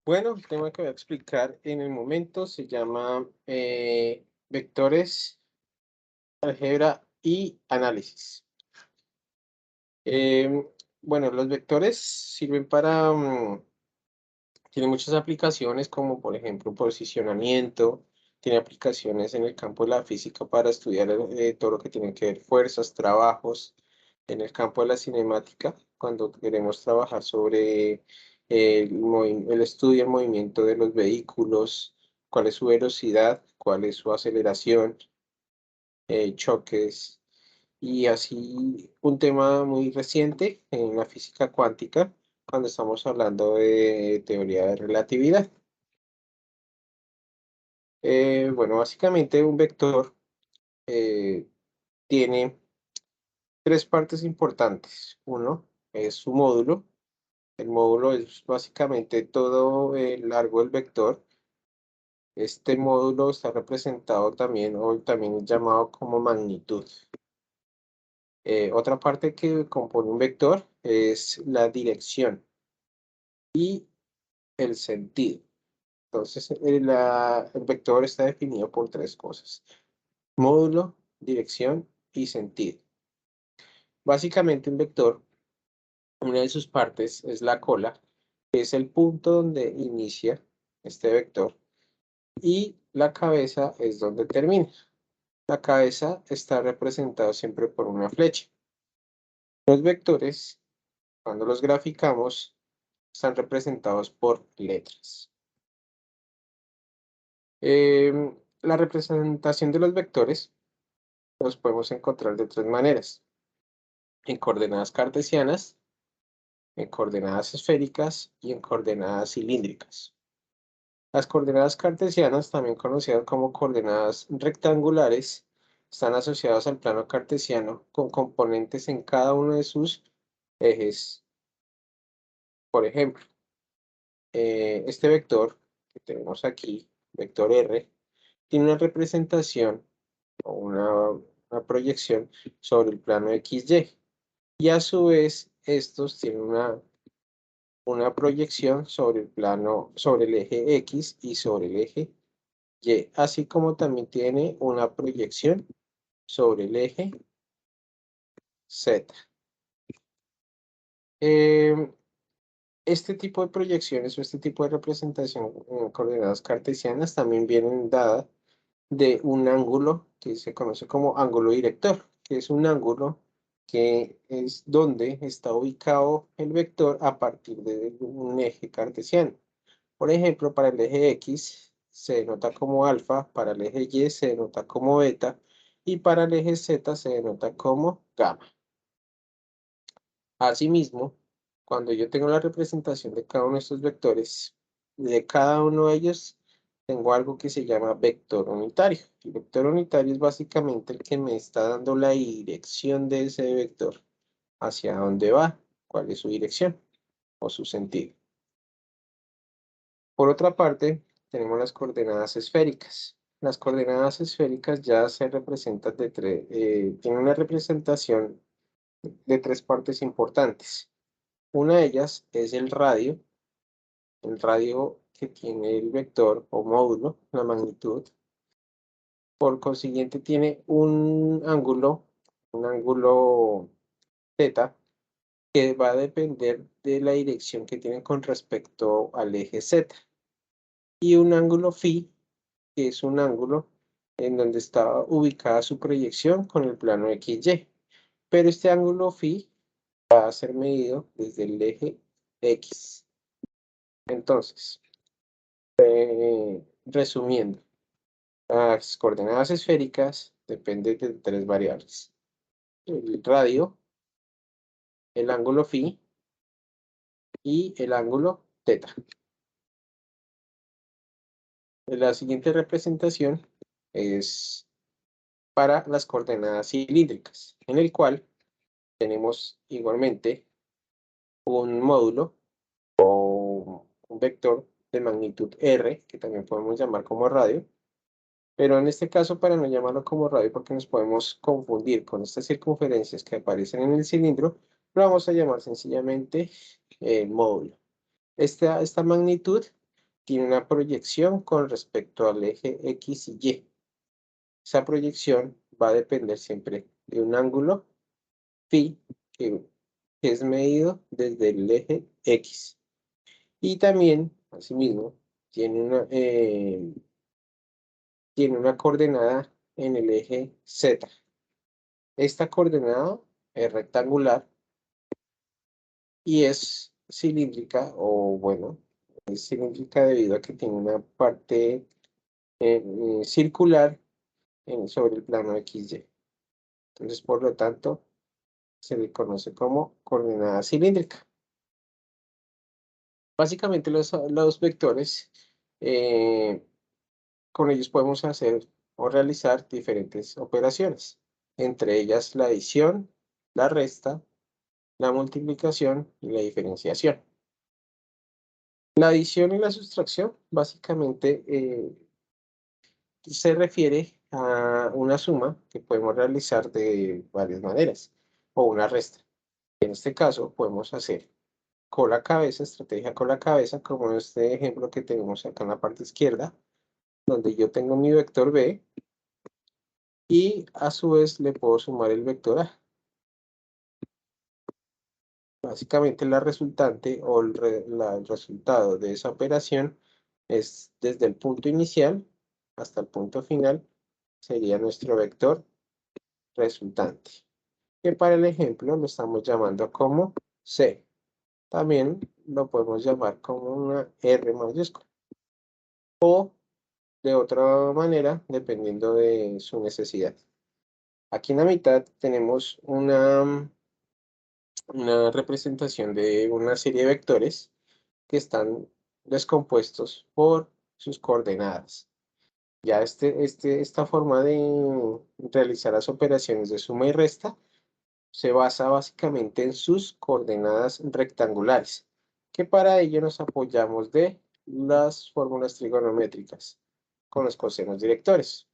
Bueno, el tema que voy a explicar en el momento se llama vectores, álgebra y análisis. Em, bueno, los vectores sirven tienen muchas aplicaciones como por ejemplo posicionamiento, tiene aplicaciones en el campo de la física para estudiar todo lo que tiene que ver fuerzas, trabajos, en el campo de la cinemática, cuando queremos trabajar sobre el estudio del movimiento de los vehículos, cuál es su velocidad, cuál es su aceleración, choques, y así un tema muy reciente en la física cuántica, cuando estamos hablando de teoría de relatividad. Bueno, básicamente un vector eh, tiene tres partes importantes. Uno es su módulo. El módulo es básicamente todo el largo del vector. Este módulo está representado también, o también es llamado como magnitud. Otra parte que compone un vector es la dirección y el sentido. Entonces, el vector está definido por tres cosas: módulo, dirección y sentido. Básicamente, un vector, una de sus partes es la cola, que es el punto donde inicia este vector, y la cabeza es donde termina. La cabeza está representada siempre por una flecha. Los vectores, cuando los graficamos, están representados por letras. La representación de los vectores los podemos encontrar de tres maneras: en coordenadas cartesianas, en coordenadas esféricas y en coordenadas cilíndricas. Las coordenadas cartesianas, también conocidas como coordenadas rectangulares, están asociadas al plano cartesiano con componentes en cada uno de sus ejes. Por ejemplo, este vector que tenemos aquí, vector R, tiene una representación o una proyección sobre el plano XY, y a su vez estos tienen una proyección sobre el plano, sobre el eje X y sobre el eje Y, así como también tiene una proyección sobre el eje Z. Em, este tipo de proyecciones o este tipo de representación en coordenadas cartesianas también vienen dadas de un ángulo que se conoce como ángulo director, que es un ángulo que es donde está ubicado el vector a partir de un eje cartesiano. Por ejemplo, para el eje X se denota como alfa, para el eje Y se denota como beta y para el eje Z se denota como gamma. Asimismo, cuando yo tengo la representación de cada uno de estos vectores, de cada uno de ellos tengo algo que se llama vector unitario. El vector unitario es básicamente el que me está dando la dirección de ese vector, hacia dónde va, cuál es su dirección o su sentido. Por otra parte, tenemos las coordenadas esféricas. Las coordenadas esféricas ya se representan tienen una representación de tres partes importantes. Una de ellas es el radio que tiene el vector o módulo, la magnitud. Por consiguiente, tiene un ángulo θ, que va a depender de la dirección que tiene con respecto al eje Z. Y un ángulo φ, que es un ángulo en donde está ubicada su proyección con el plano XY. Pero este ángulo φ va a ser medido desde el eje X. Entonces, resumiendo, las coordenadas esféricas dependen de tres variables: el radio, el ángulo φ y el ángulo θ. La siguiente representación es para las coordenadas cilíndricas, en el cual tenemos igualmente un módulo o un vector de magnitud R, que también podemos llamar como radio, pero en este caso, para no llamarlo como radio porque nos podemos confundir con estas circunferencias que aparecen en el cilindro, lo vamos a llamar sencillamente módulo. Esta magnitud tiene una proyección con respecto al eje X y Y. Esa proyección va a depender siempre de un ángulo phi que es medido desde el eje X. Y también, asimismo, tiene una coordenada en el eje Z. Esta coordenada es rectangular y es cilíndrica, o bueno, es cilíndrica debido a que tiene una parte circular sobre el plano XY. Entonces, por lo tanto, se le conoce como coordenada cilíndrica. Básicamente los vectores, con ellos podemos hacer o realizar diferentes operaciones, entre ellas la adición, la resta, la multiplicación y la diferenciación. La adición y la sustracción básicamente se refiere a una suma que podemos realizar de varias maneras, o una resta. En este caso podemos hacer cola cabeza, estrategia cola cabeza, como este ejemplo que tenemos acá en la parte izquierda, donde yo tengo mi vector B y a su vez le puedo sumar el vector A. Básicamente la resultante o el resultado de esa operación es desde el punto inicial hasta el punto final, sería nuestro vector resultante, que para el ejemplo lo estamos llamando como C. También lo podemos llamar como una R mayúscula o de otra manera, dependiendo de su necesidad. Aquí en la mitad tenemos una representación de una serie de vectores que están descompuestos por sus coordenadas. Ya esta forma de realizar las operaciones de suma y resta se basa básicamente en sus coordenadas rectangulares, que para ello nos apoyamos de las fórmulas trigonométricas con los cosenos directores,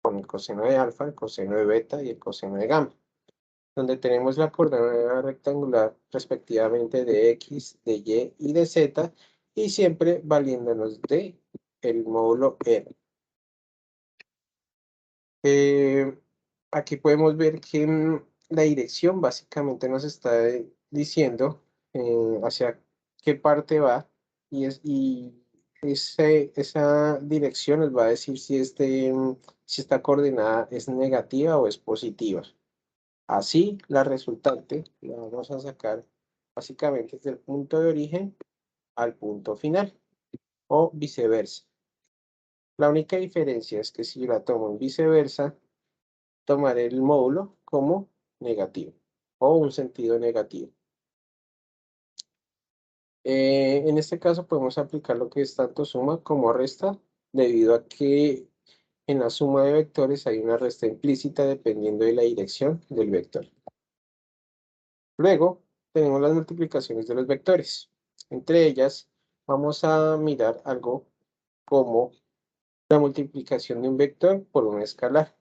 con el coseno de alfa, el coseno de beta y el coseno de gamma, donde tenemos la coordenada rectangular respectivamente de X, de Y y de Z, y siempre valiéndonos de el módulo R. Aquí podemos ver que la dirección básicamente nos está diciendo hacia qué parte va y esa dirección nos va a decir si esta coordenada es negativa o es positiva. Así, la resultante la vamos a sacar básicamente desde el punto de origen al punto final o viceversa. La única diferencia es que si la tomo en viceversa, tomaré el módulo como negativo o un sentido negativo. En este caso podemos aplicar lo que es tanto suma como resta, debido a que en la suma de vectores hay una resta implícita dependiendo de la dirección del vector. Luego tenemos las multiplicaciones de los vectores. Entre ellas vamos a mirar algo como la multiplicación de un vector por un escalar.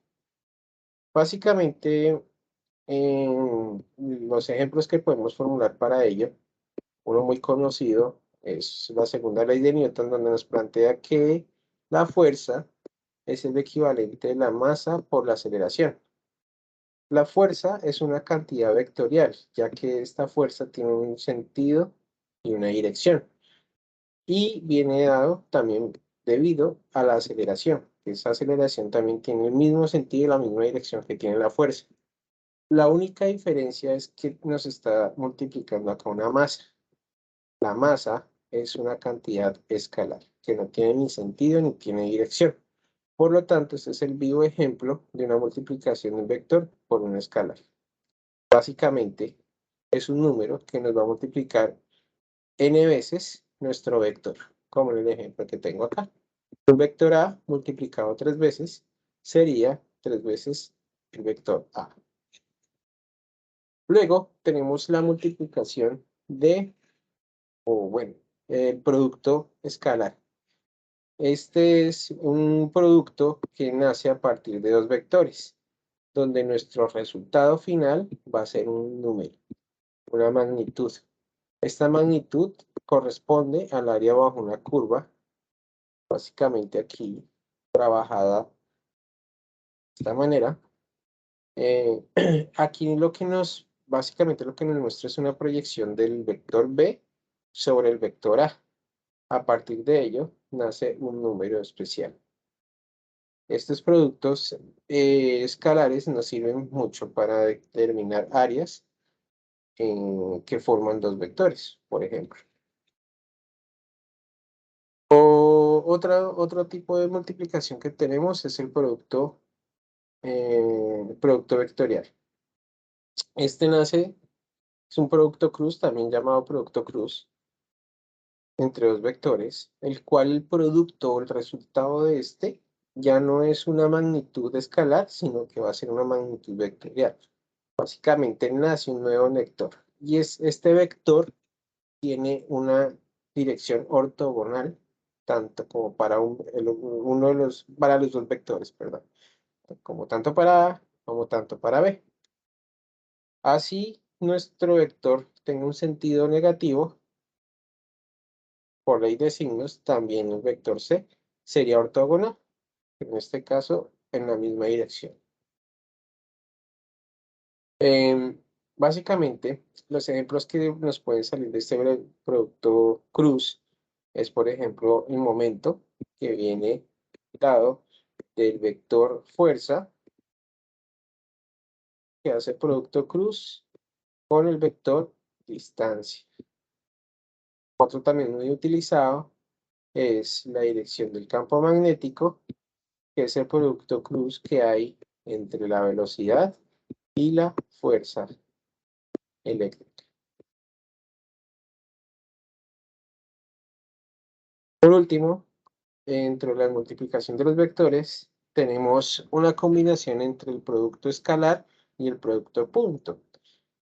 Básicamente, los ejemplos que podemos formular para ello, uno muy conocido es la segunda ley de Newton, donde nos plantea que la fuerza es el equivalente de la masa por la aceleración. La fuerza es una cantidad vectorial, ya que esta fuerza tiene un sentido y una dirección. Y viene dado también debido a la aceleración. Esa aceleración también tiene el mismo sentido y la misma dirección que tiene la fuerza. La única diferencia es que nos está multiplicando acá una masa. La masa es una cantidad escalar, que no tiene ni sentido ni tiene dirección. Por lo tanto, este es el vivo ejemplo de una multiplicación de un vector por un escalar. Básicamente, es un número que nos va a multiplicar n veces nuestro vector, como en el ejemplo que tengo acá. Un vector A multiplicado 3 veces sería 3 veces el vector A. Luego tenemos la multiplicación el producto escalar. Este es un producto que nace a partir de dos vectores, donde nuestro resultado final va a ser un número, una magnitud. Esta magnitud corresponde al área bajo una curva básicamente aquí trabajada de esta manera. Aquí básicamente lo que nos muestra es una proyección del vector B sobre el vector A. A partir de ello, nace un número especial. Estos productos escalares nos sirven mucho para determinar áreas que forman dos vectores, por ejemplo. Otro tipo de multiplicación que tenemos es el producto vectorial. Este es un producto cruz, también llamado producto cruz, entre dos vectores, el cual el producto o el resultado de este ya no es una magnitud escalar, sino que va a ser una magnitud vectorial. Básicamente nace un nuevo vector, y este vector tiene una dirección ortogonal, tanto como para para los dos vectores, perdón, como tanto para A como tanto para B. Así, nuestro vector tenga un sentido negativo, por ley de signos, también el vector C sería ortogonal, en este caso, en la misma dirección. Básicamente, los ejemplos que nos pueden salir de este producto cruz es, por ejemplo, el momento que viene dado del vector fuerza que hace producto cruz con el vector distancia. Otro también muy utilizado es la dirección del campo magnético, que es el producto cruz que hay entre la velocidad y la fuerza eléctrica. Por último, dentro de la multiplicación de los vectores, tenemos una combinación entre el producto escalar y el producto punto.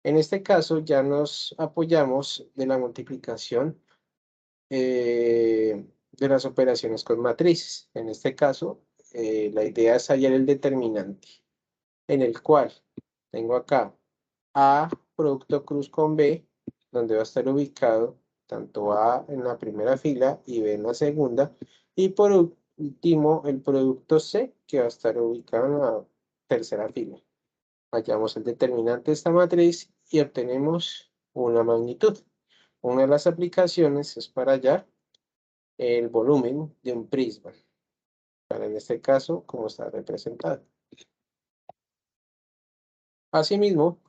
En este caso ya nos apoyamos de la multiplicación de las operaciones con matrices. En este caso, la idea es hallar el determinante, en el cual tengo acá A producto cruz con B, donde va a estar ubicado tanto A en la primera fila y B en la segunda, y por último el producto C, que va a estar ubicado en la tercera fila. Hallamos el determinante de esta matriz y obtenemos una magnitud. Una de las aplicaciones es para hallar el volumen de un prisma, para en este caso, como está representado. Asimismo,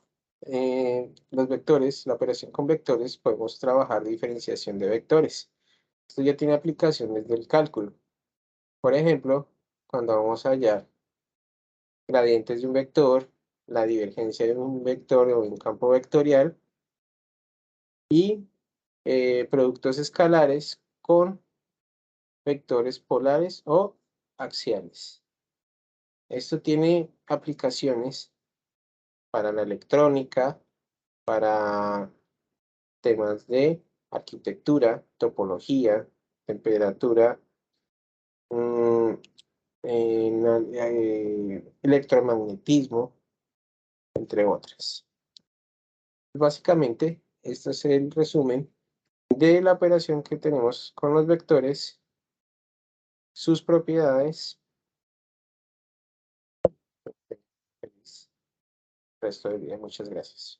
los vectores, la operación con vectores, podemos trabajar diferenciación de vectores. Esto ya tiene aplicaciones del cálculo. Por ejemplo, cuando vamos a hallar gradientes de un vector, la divergencia de un vector o de un campo vectorial y productos escalares con vectores polares o axiales. Esto tiene aplicaciones para la electrónica, para temas de arquitectura, topología, temperatura, electromagnetismo, entre otras. Básicamente, este es el resumen de la operación que tenemos con los vectores, sus propiedades. Feliz resto del día. Muchas gracias.